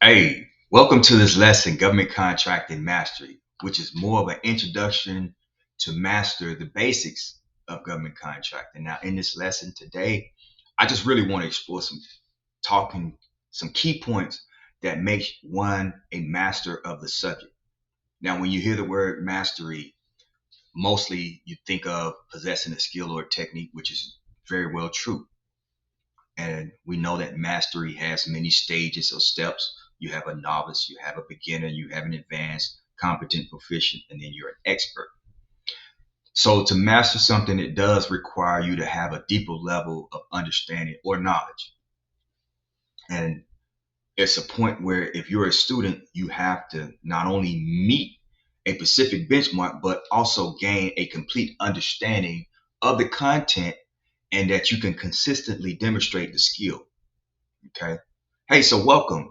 Hey, welcome to this lesson, Government Contracting Mastery, which is more of an introduction to master the basics of government contracting. Now, in this lesson today, I just really want to explore talking some key points that make one a master of the subject. Now, when you hear the word mastery, mostly you think of possessing a skill or a technique, which is very well true. And we know that mastery has many stages or steps. You have a novice, you have a beginner, you have an advanced, competent, proficient, and then you're an expert. So to master something, it does require you to have a deeper level of understanding or knowledge. And it's a point where if you're a student, you have to not only meet a specific benchmark, but also gain a complete understanding of the content and that you can consistently demonstrate the skill. Okay. Hey, so welcome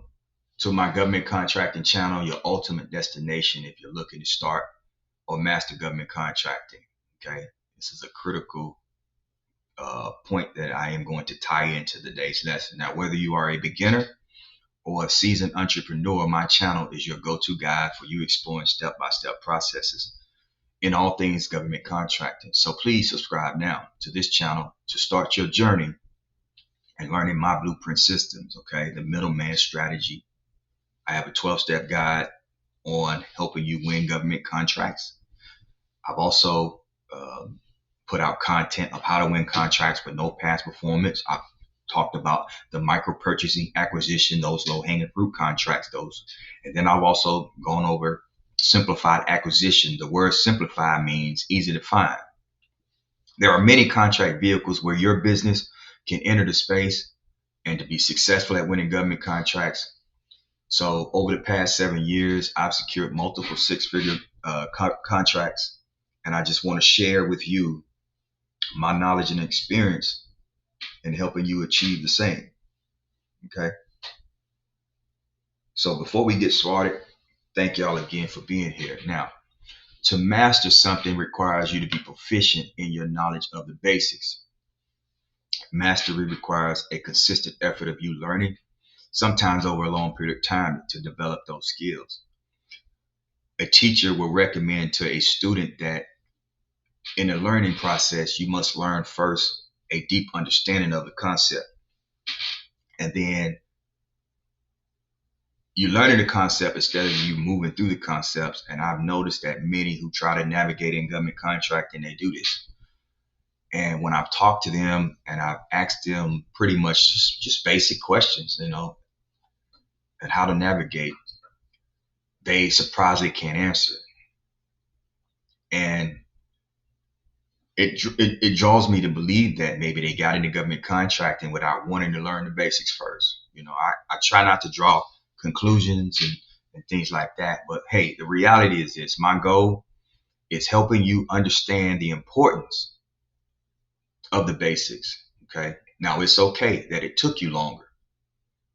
to my government contracting channel, your ultimate destination if you're looking to start or master government contracting. Okay. This is a critical point that I am going to tie into today's lesson. Now, whether you are a beginner or a seasoned entrepreneur, my channel is your go-to guide for you exploring step-by-step processes in all things government contracting. So please subscribe now to this channel to start your journey and learning my blueprint systems, okay? The middleman strategy. I have a 12-step guide on helping you win government contracts. I've also put out content of how to win contracts with no past performance. I've talked about the micro purchasing acquisition, those low hanging fruit contracts, those. And then I've also gone over simplified acquisition. The word simplify means easy to find. There are many contract vehicles where your business can enter the space and to be successful at winning government contracts. So over the past 7 years, I've secured multiple six-figure contracts, and I just want to share with you my knowledge and experience in helping you achieve the same. Okay. So before we get started, thank y'all again for being here. Now, to master something requires you to be proficient in your knowledge of the basics. Mastery requires a consistent effort of you learning, sometimes over a long period of time, to develop those skills. A teacher will recommend to a student that in the learning process, you must learn first a deep understanding of the concept. And then you learning the concept instead of you moving through the concepts. And I've noticed that many who try to navigate in government contracting, they do this. And when I've talked to them and I've asked them pretty much just basic questions, and how to navigate, they surprisingly can't answer. And it draws me to believe that maybe they got into government contracting without wanting to learn the basics first. I try not to draw conclusions and things like that. But hey, the reality is this. My goal is helping you understand the importance of the basics. Okay. Now, it's okay that it took you longer.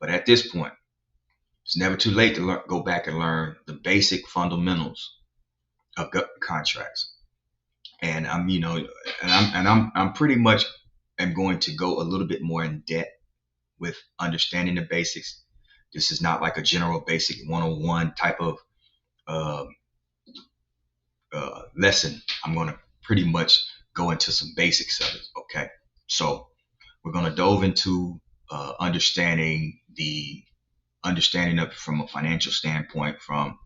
But at this point, it's never too late to go back and learn the basic fundamentals of government contracts. And I'm pretty much am going to go a little bit more in depth with understanding the basics. This is not like a general basic 101 type of uh, lesson. I'm going to pretty much go into some basics of it. Okay. So we're going to dove into understanding of from a financial standpoint, from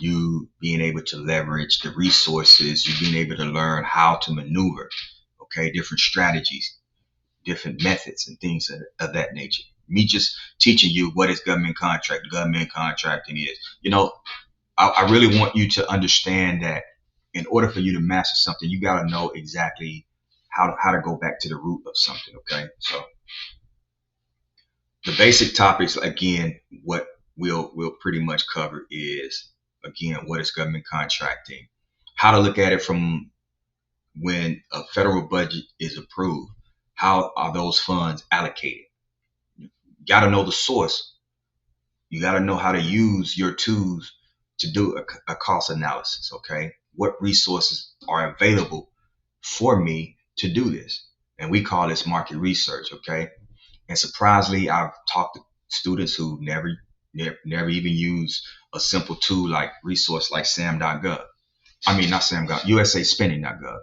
you being able to leverage the resources, you being able to learn how to maneuver, okay, different strategies, different methods and things of that nature. Me just teaching you what is government contracting is. I really want you to understand that in order for you to master something, you got to know exactly how to go back to the root of something. Okay. So the basic topics, again, what we'll pretty much cover is, again, what is government contracting, how to look at it from when a federal budget is approved, how are those funds allocated? You got to know the source. You got to know how to use your tools to do a cost analysis. Okay. What resources are available for me to do this? And we call this market research. Okay. And surprisingly, I've talked to students who Never even use a simple tool like resource like sam.gov. I mean, not sam.gov, usaspending.gov,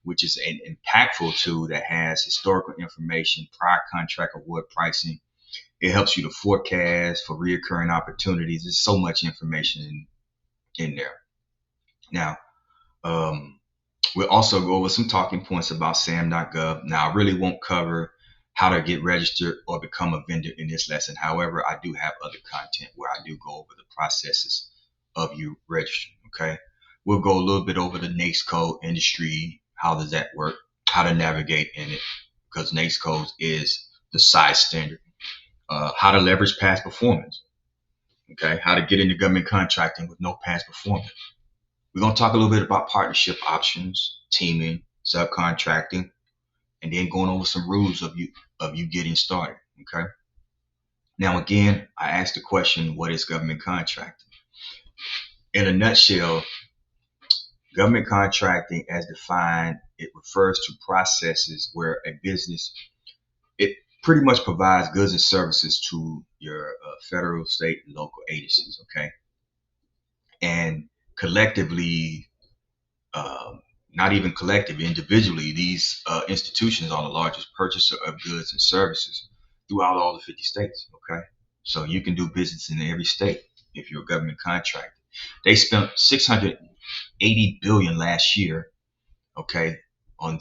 which is an impactful tool that has historical information, prior contract award pricing. It helps you to forecast for reoccurring opportunities. There's so much information in there. Now, um, we'll also go over some talking points about sam.gov. Now, I really won't cover how to get registered or become a vendor in this lesson. However, I do have other content where I do go over the processes of you registering. Okay. We'll go a little bit over the NAICS code industry. How does that work? How to navigate in it, because NAICS code is the size standard. How to leverage past performance. Okay. How to get into government contracting with no past performance. We're going to talk a little bit about partnership options, teaming, subcontracting, and then going over some rules of you getting started. Okay. Now, again, I asked the question, what is government contracting? In a nutshell, government contracting, as defined, it refers to processes where a business, it pretty much provides goods and services to your federal, state, and local agencies. Okay. And collectively, not even collectively, individually, these institutions are the largest purchaser of goods and services throughout all the 50 states. Okay. So you can do business in every state if you're a government contractor. They spent 680 billion last year, okay, on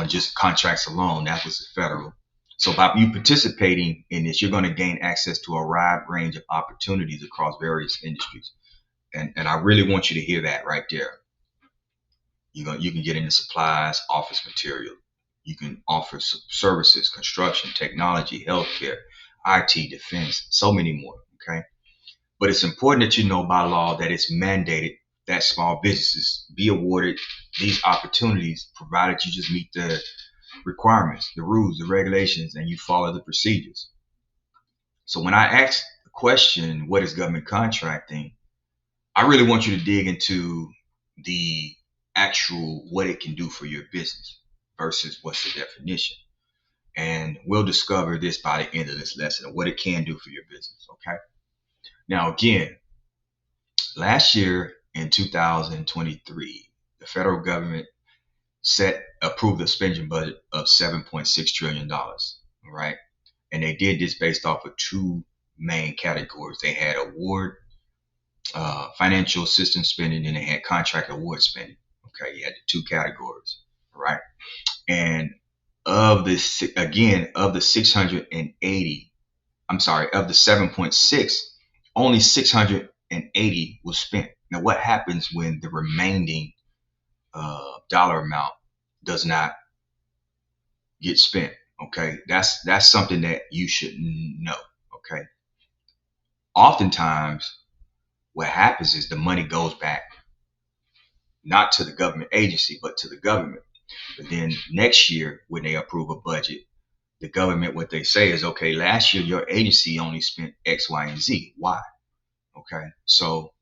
just contracts alone. That was the federal. So by you participating in this, you're going to gain access to a wide range of opportunities across various industries. And I really want you to hear that right there. You can get into supplies, office material. You can offer services, construction, technology, healthcare, IT, defense, so many more. Okay. But it's important that you know by law that it's mandated that small businesses be awarded these opportunities, provided you just meet the requirements, the rules, the regulations, and you follow the procedures. So when I ask the question, what is government contracting? I really want you to dig into the actual what it can do for your business versus what's the definition. And we'll discover this by the end of this lesson, what it can do for your business. Okay. Now, again, last year in 2023, the federal government approved a spending budget of $7.6 trillion. All right. And they did this based off of two main categories. They had award, financial assistance spending, and they had contract award spending. Okay. You had the two categories. All right. And of the 680, I'm sorry, of the 7.6, only 680 was spent. Now, what happens when the remaining dollar amount does not get spent? Okay, that's something that you should know. Okay, oftentimes what happens is the money goes back not to the government agency but to the government. But then next year when they approve a budget, the government, what they say is, okay, last year your agency only spent X, Y, and Z. Why? Okay, so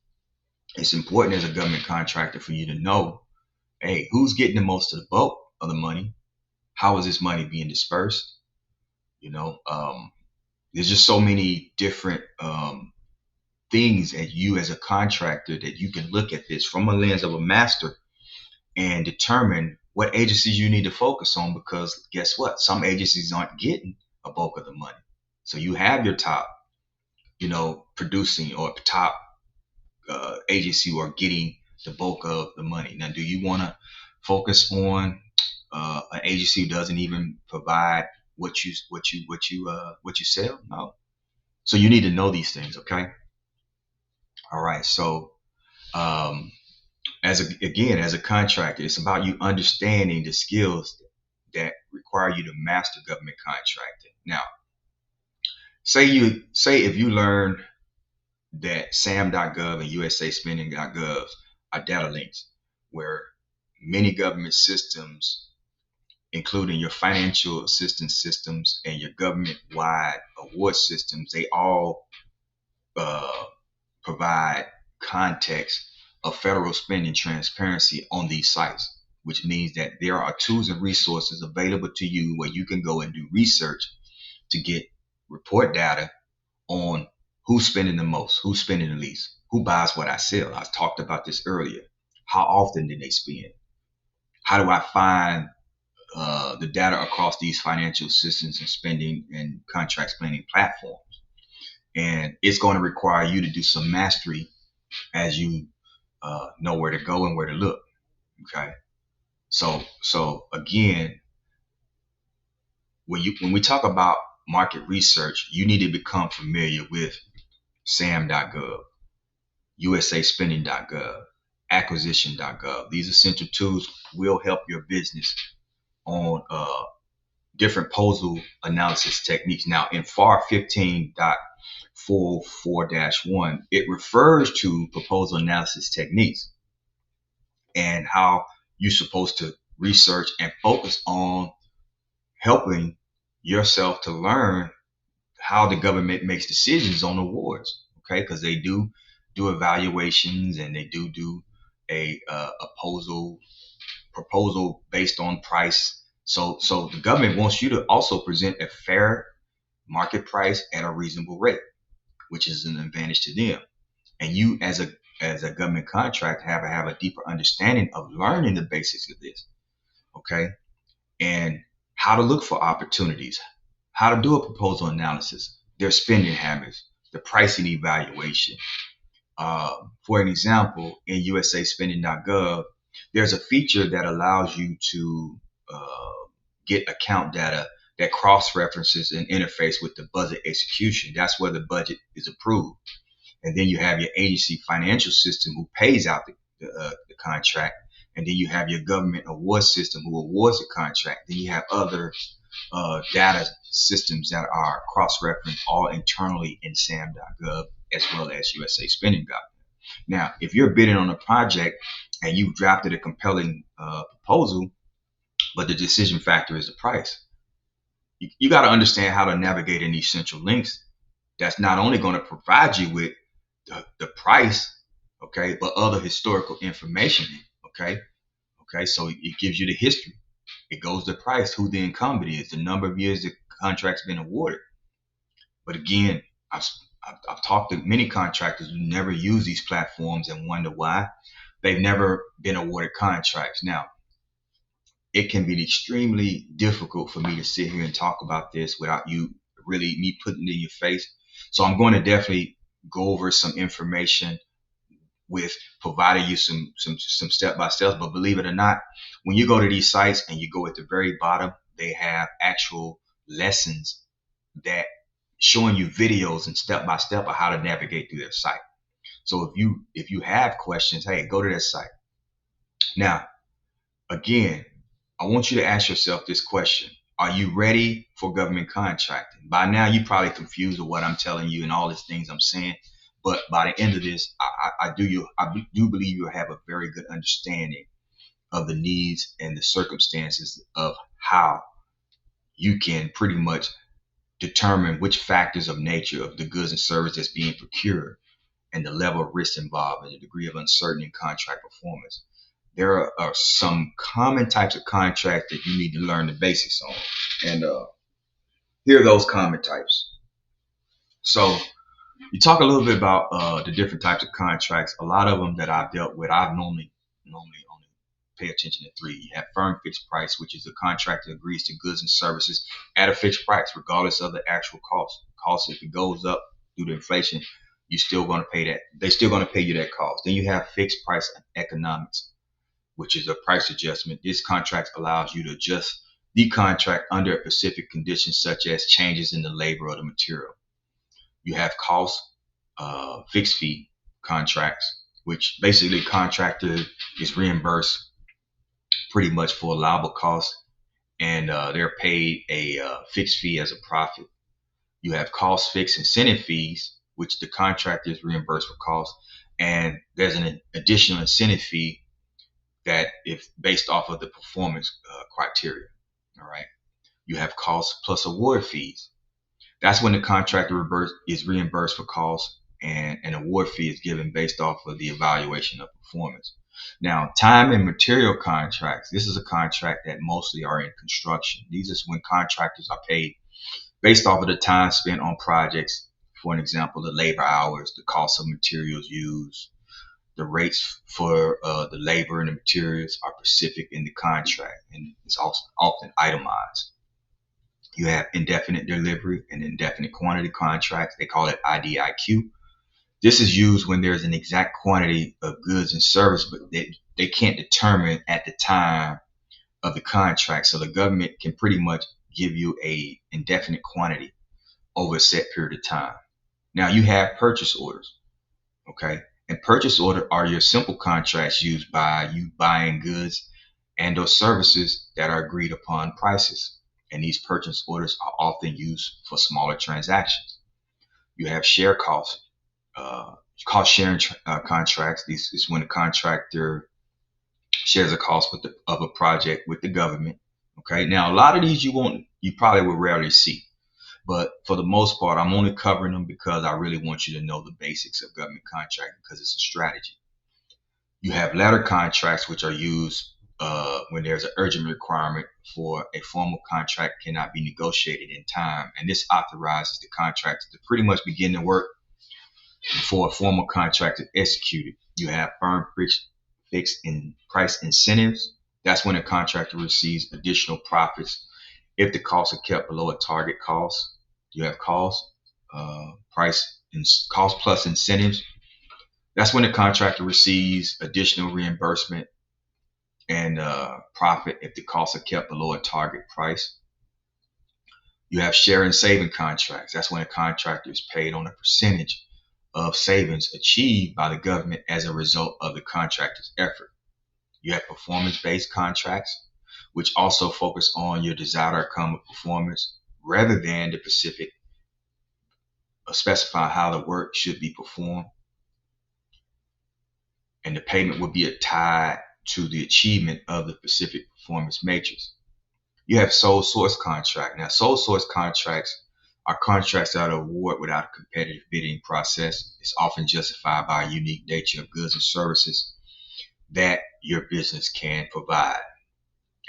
it's important as a government contractor for you to know, hey, who's getting the most of the bulk of the money? How is this money being dispersed? You know, there's just so many different things that you as a contractor that you can look at this from a lens of a master and determine what agencies you need to focus on, because guess what? Some agencies aren't getting a bulk of the money. So you have your top, producing or top agency who are getting the bulk of the money. Now, do you want to focus on an agency who doesn't even provide what you sell? No. So you need to know these things. Okay. All right. So as a contractor, it's about you understanding the skills that require you to master government contracting. Now, say if you learn that sam.gov and usaspending.gov are data links where many government systems, including your financial assistance systems and your government-wide award systems, they all provide context of federal spending transparency on these sites, which means that there are tools and resources available to you where you can go and do research to get report data on Who's spending the most? Who's spending the least? Who buys what I sell? I talked about this earlier. How often did they spend? How do I find the data across these financial systems and spending and contract planning platforms? And it's going to require you to do some mastery as you know where to go and where to look. Okay. So again, when we talk about market research, you need to become familiar with sam.gov, usaspending.gov, acquisition.gov. These essential tools will help your business on different proposal analysis techniques. Now, in FAR 15.44-1, it refers to proposal analysis techniques and how you're supposed to research and focus on helping yourself to learn how the government makes decisions on awards. Okay, because they do evaluations and they do a proposal based on price. So the government wants you to also present a fair market price at a reasonable rate, which is an advantage to them. And you as a government contract have a deeper understanding of learning the basics of this. Okay, and how to look for opportunities, how to do a proposal analysis, their spending habits, the pricing evaluation. For an example, in usaspending.gov, there's a feature that allows you to get account data that cross-references and interface with the budget execution. That's where the budget is approved. And then you have your agency financial system who pays out the contract. And then you have your government award system who awards the contract. Then you have other data systems that are cross-referenced all internally in sam.gov as well as usaspending.gov. Now, if you're bidding on a project and you've drafted a compelling proposal, but the decision factor is the price, you got to understand how to navigate in these central links. That's not only going to provide you with the price, okay, but other historical information, okay. So it gives you the history. It goes to price, who the incumbent is, the number of years the contract's been awarded. But again, I've talked to many contractors who never use these platforms and wonder why they've never been awarded contracts. Now, it can be extremely difficult for me to sit here and talk about this without you really me putting it in your face. So I'm going to definitely go over some information with providing you some step by steps. But believe it or not, when you go to these sites and you go at the very bottom, they have actual lessons that showing you videos and step by step of how to navigate through their site. So if you have questions, hey, go to their site. Now, again, I want you to ask yourself this question. Are you ready for government contracting? By now, you're probably confused with what I'm telling you and all these things I'm saying. But by the end of this, I do believe you'll have a very good understanding of the needs and the circumstances of how you can pretty much determine which factors of nature of the goods and services that's being procured and the level of risk involved and the degree of uncertainty in contract performance. There are some common types of contracts that you need to learn the basics on. And here are those common types. So you talk a little bit about the different types of contracts. A lot of them that I've dealt with, I've normally only pay attention to three. You have firm fixed price, which is a contract that agrees to goods and services at a fixed price, regardless of the actual cost. Cost, if it goes up due to inflation, you're still going to pay that. They're still going to pay you that cost. Then you have fixed price economics, which is a price adjustment. This contract allows you to adjust the contract under specific conditions, such as changes in the labor or the material. You have cost fixed fee contracts, which basically contractor is reimbursed pretty much for allowable costs, and they're paid a fixed fee as a profit. You have cost fixed incentive fees, which the contractor is reimbursed for costs, and there's an additional incentive fee that if based off of the performance criteria. All right. You have cost plus award fees. That's when the contractor is reimbursed for costs, and an award fee is given based off of the evaluation of performance. Now, time and material contracts. This is a contract that mostly are in construction. These are when contractors are paid based off of the time spent on projects For an example, the labor hours, the cost of materials used, the rates for the labor and the materials are specific in the contract, and it's also often itemized. You have indefinite delivery and indefinite quantity contracts. They call it IDIQ. This is used when there's an exact quantity of goods and service, but they can't determine at the time of the contract. So the government can pretty much give you a indefinite quantity over a set period of time. Now you have purchase orders, okay? And purchase order are your simple contracts used by you buying goods and or services that are agreed upon prices. And these purchase orders are often used for smaller transactions. You have share costs, cost sharing contracts. This is when the contractor shares a cost of a project with the government. Okay, now a lot of these you probably will rarely see, but for the most part, I'm only covering them because I really want you to know the basics of government contracting because it's a strategy. You have letter contracts, which are used when there's an urgent requirement for a formal contract cannot be negotiated in time, and this authorizes the contractor to pretty much begin the work before a formal contract is executed. You have firm fixed in price incentives. That's when a contractor receives additional profits if the costs are kept below a target cost. You have cost, price, and cost plus incentives. That's when the contractor receives additional reimbursement and profit if the costs are kept below a target price. You have share and saving contracts. That's when a contractor is paid on a percentage of savings achieved by the government as a result of the contractor's effort. You have performance-based contracts, which also focus on your desired outcome of performance rather than the specific specify how the work should be performed. And the payment will be tied to the achievement of the specific performance matrix. You have sole source contract. Now, sole source contracts are contracts that are awarded without a competitive bidding process. It's often justified by a unique nature of goods and services that your business can provide.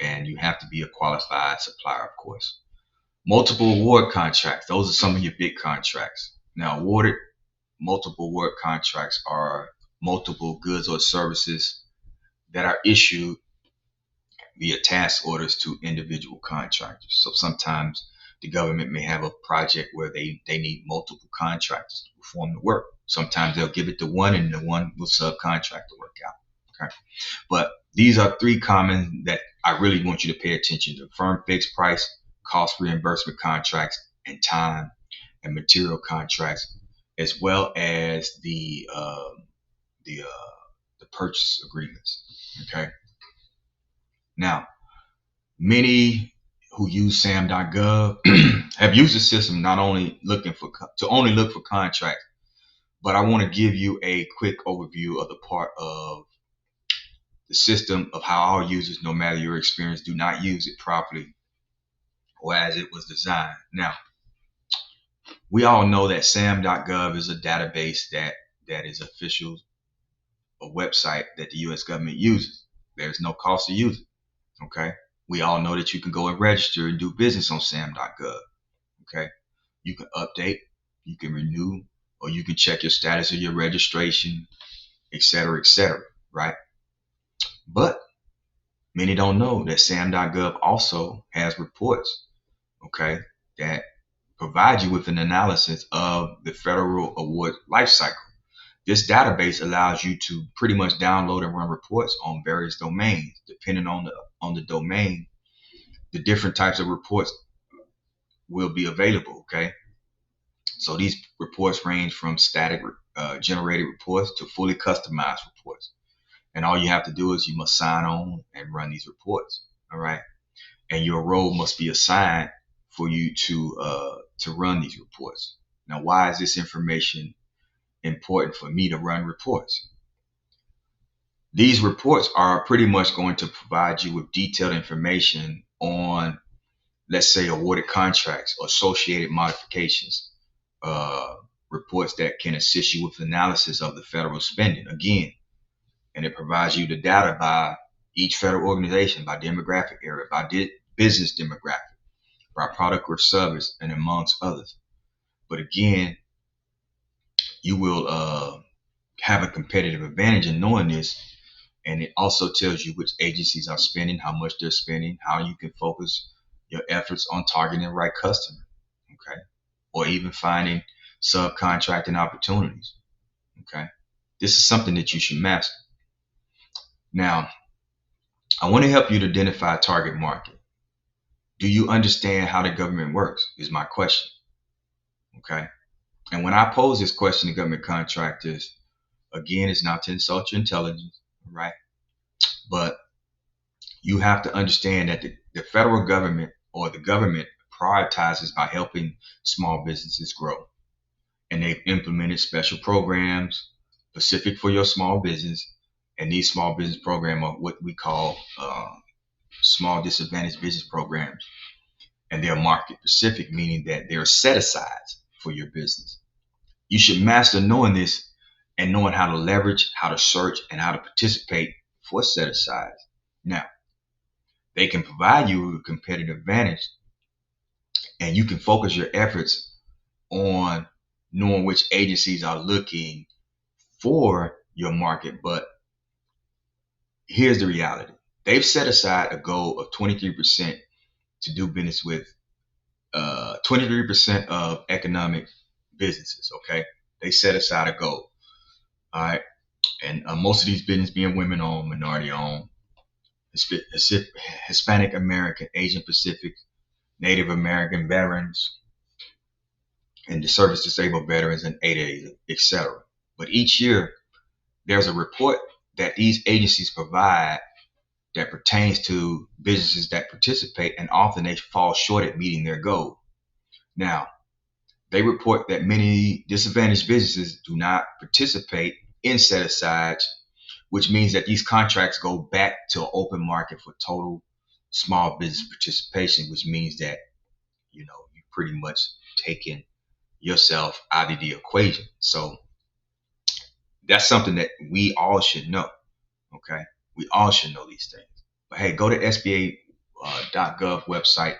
And you have to be a qualified supplier, of course. Multiple award contracts. Those are some of your big contracts. Now, awarded multiple award contracts are multiple goods or services that are issued via task orders to individual contractors. So sometimes the government may have a project where they need multiple contractors to perform the work. Sometimes they'll give it to one and the one will subcontract the work out. Okay. But these are three common that I really want you to pay attention to: firm fixed price, cost reimbursement contracts, and time and material contracts, as well as the purchase agreements. Okay. Now, many who use SAM.gov have used the system not only only look for contracts, but I want to give you a quick overview of the part of the system of how our users, no matter your experience, do not use it properly or as it was designed. Now, we all know that SAM.gov is a database that is official, a website that the U.S. government uses. There's no cost to use it. Okay. We all know that you can go and register and do business on SAM.gov. Okay. You can update, you can renew, or you can check your status of your registration, etc., etc. Right? But many don't know that SAM.gov also has reports, okay, that provide you with an analysis of the federal award lifecycle. This database allows you to pretty much download and run reports on various domains. Depending on the domain, the different types of reports will be available. Okay, so these reports range from static generated reports to fully customized reports. And all you have to do is you must sign on and run these reports. All right, and your role must be assigned for you to run these reports. Now, why is this information important for me to run reports? These reports are pretty much going to provide you with detailed information on, let's say, awarded contracts or associated modifications, reports that can assist you with analysis of the federal spending. Again, and it provides you the data by each federal organization, by demographic area, by business demographic, by product or service, and amongst others. But again, you will have a competitive advantage in knowing this. And it also tells you which agencies are spending, how much they're spending, how you can focus your efforts on targeting the right customer, okay? Or even finding subcontracting opportunities, okay? This is something that you should master. Now, I want to help you to identify a target market. Do you understand how the government works? Is my question, okay? And when I pose this question to government contractors, again, it's not to insult your intelligence, right? But you have to understand that the federal government or the government prioritizes by helping small businesses grow. And they've implemented special programs specific for your small business. And these small business programs are what we call small disadvantaged business programs. And they're market specific, meaning that they're set asides for your business. You should master knowing this and knowing how to leverage, how to search, and how to participate for set asides. Now, they can provide you with a competitive advantage, and you can focus your efforts on knowing which agencies are looking for your market. But here's the reality. They've set aside a goal of 23% to do business with 23% of economic businesses. Okay. They set aside a goal. All right. And most of these businesses being women owned, minority owned, Hispanic American, Asian Pacific, Native American veterans, and the service disabled veterans and 8A, etc. But each year, there's a report that these agencies provide that pertains to businesses that participate, and often they fall short at meeting their goal. Now, they report that many disadvantaged businesses do not participate in set asides, which means that these contracts go back to an open market for total small business participation, which means that you pretty much taken yourself out of the equation. So that's something that we all should know. Okay, we all should know these things. But hey, go to SBA.gov website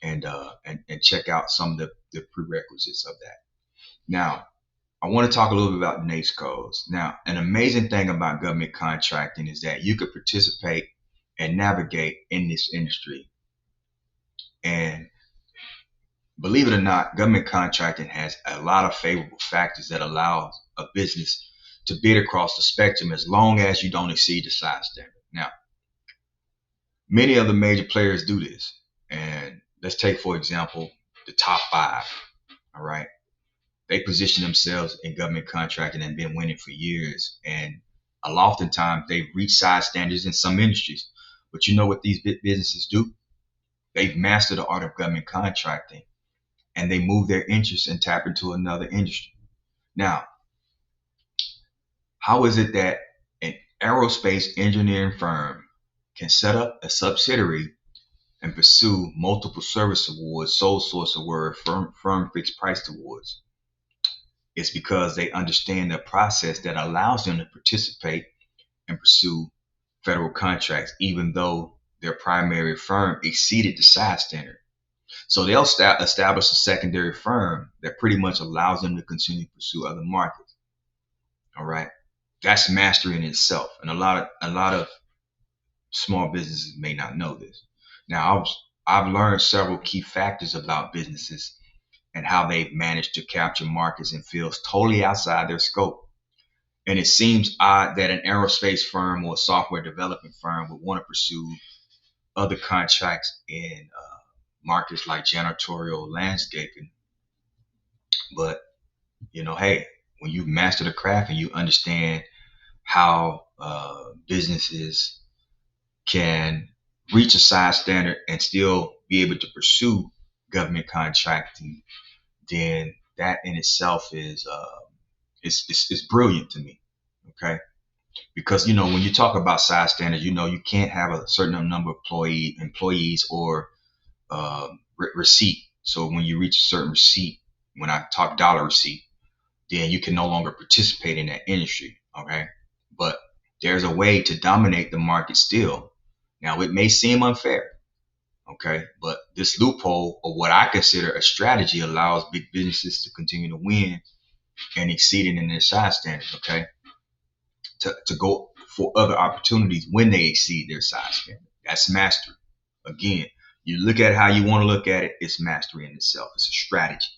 and check out some of the prerequisites of that. Now, I want to talk a little bit about NAICS codes. Now, an amazing thing about government contracting is that you could participate and navigate in this industry. And believe it or not, government contracting has a lot of favorable factors that allow a business to bid across the spectrum as long as you don't exceed the size standard. Now, many of the major players do this. And let's take, for example, the top five. All right. They position themselves in government contracting and been winning for years. And oftentimes they've reached size standards in some industries. But you know what these big businesses do? They've mastered the art of government contracting, and they move their interests and tap into another industry. Now, how is it that an aerospace engineering firm can set up a subsidiary and pursue multiple service awards, sole source award, firm fixed price awards? It's because they understand the process that allows them to participate and pursue federal contracts, even though their primary firm exceeded the size standard. So they'll establish a secondary firm that pretty much allows them to continue to pursue other markets. All right, that's mastery in itself, and a lot of small businesses may not know this. Now, I've learned several key factors about businesses and how they've managed to capture markets in fields totally outside their scope. And it seems odd that an aerospace firm or a software development firm would want to pursue other contracts in markets like janitorial landscaping. But, hey, when you master the craft and you understand how businesses can reach a size standard and still be able to pursue government contracting, then that in itself is it's brilliant to me. Okay, because when you talk about size standards, you can't have a certain number of employees or receipt. So when you reach a certain receipt, when I talk dollar receipt, then you can no longer participate in that industry. Okay, but there's a way to dominate the market still. Now it may seem unfair. Okay, but this loophole, or what I consider a strategy, allows big businesses to continue to win and exceeding in their size standards, okay? To go for other opportunities when they exceed their size standard. That's mastery. Again, you look at how you want to look at it, it's mastery in itself. It's a strategy.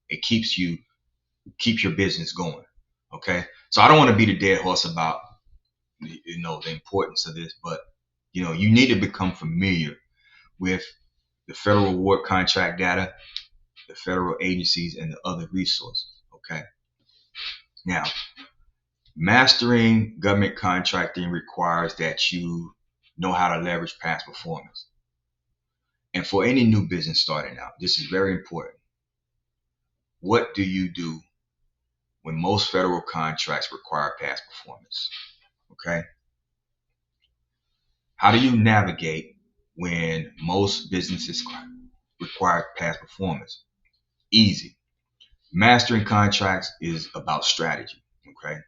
It keeps your business going. Okay. So I don't want to be the dead horse about the importance of this, but you need to become familiar with the federal award contract data, the federal agencies, and the other resources. Okay. Now, mastering government contracting requires that you know how to leverage past performance. And for any new business starting out, this is very important. What do you do when most federal contracts require past performance? Okay. How do you navigate when most businesses require past performance? Easy. Mastering contracts is about strategy. Okay.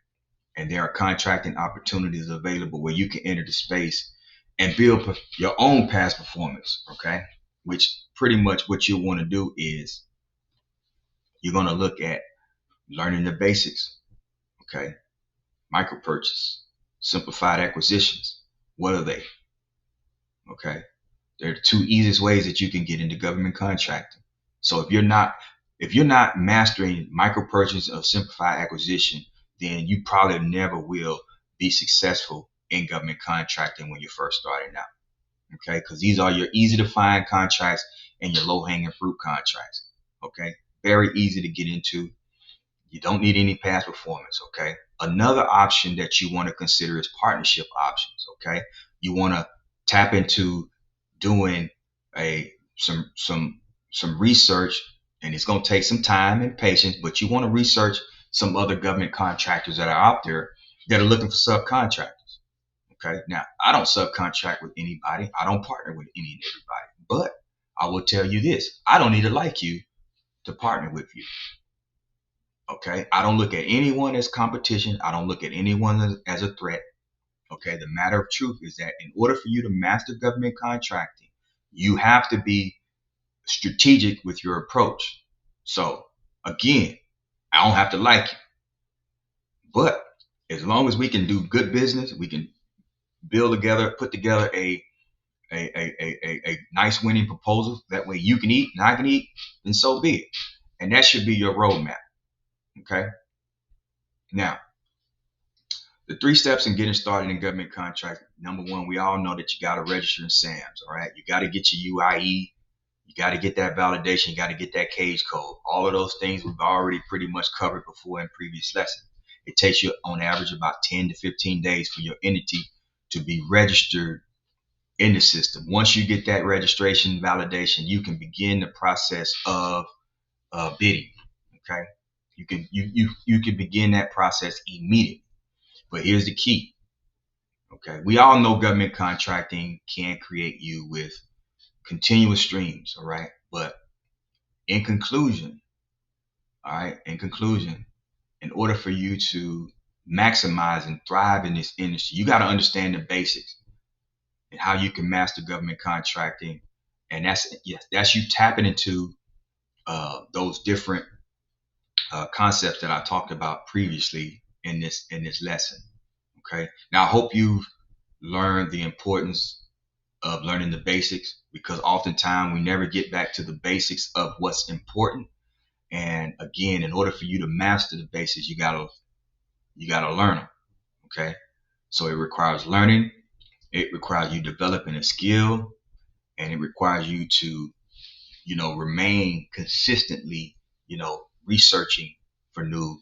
And there are contracting opportunities available where you can enter the space and build your own past performance. Okay. Which pretty much what you want to do is you're going to look at learning the basics. Okay. Micro purchase, simplified acquisitions. What are they? Okay. They're the two easiest ways that you can get into government contracting. So if you're not mastering micro purchase or simplified acquisition, then you probably never will be successful in government contracting when you're first starting out. Okay. Because these are your easy to find contracts and your low hanging fruit contracts. Okay. Very easy to get into. You don't need any past performance, okay? Another option that you want to consider is partnership options, okay? You want to tap into doing some research, and it's going to take some time and patience, but you want to research some other government contractors that are out there that are looking for subcontractors, okay? Now, I don't subcontract with anybody. I don't partner with any and everybody, but I will tell you this. I don't need to like you to partner with you. Okay, I don't look at anyone as competition. I don't look at anyone as a threat. Okay, the matter of truth is that in order for you to master government contracting, you have to be strategic with your approach. So again, I don't have to like you, but as long as we can do good business, we can put together a nice winning proposal. That way you can eat and I can eat, then so be it. And that should be your roadmap. Okay. Now, the 3 steps in getting started in government contracting. Number 1, we all know that you got to register in SAMS. All right. You got to get your UIE. You got to get that validation. You got to get that cage code. All of those things we've already pretty much covered before in previous lessons. It takes you on average about 10 to 15 days for your entity to be registered in the system. Once you get that registration validation, you can begin the process of bidding. Okay. You can begin that process immediately. But here's the key. Okay. We all know government contracting can create you with continuous streams. All right. But in conclusion, in order for you to maximize and thrive in this industry, you got to understand the basics and how you can master government contracting. And that's you tapping into those different concepts that I talked about previously in this lesson. Okay. Now I hope you've learned the importance of learning the basics, because oftentimes we never get back to the basics of what's important. And again, in order for you to master the basics, you gotta learn them. Okay. So it requires learning. It requires you developing a skill, and it requires you to, remain consistently, researching for new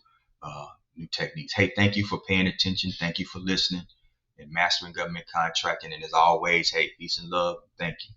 techniques. Hey, thank you for paying attention. Thank you for listening and mastering government contracting. And as always, hey, peace and love. Thank you.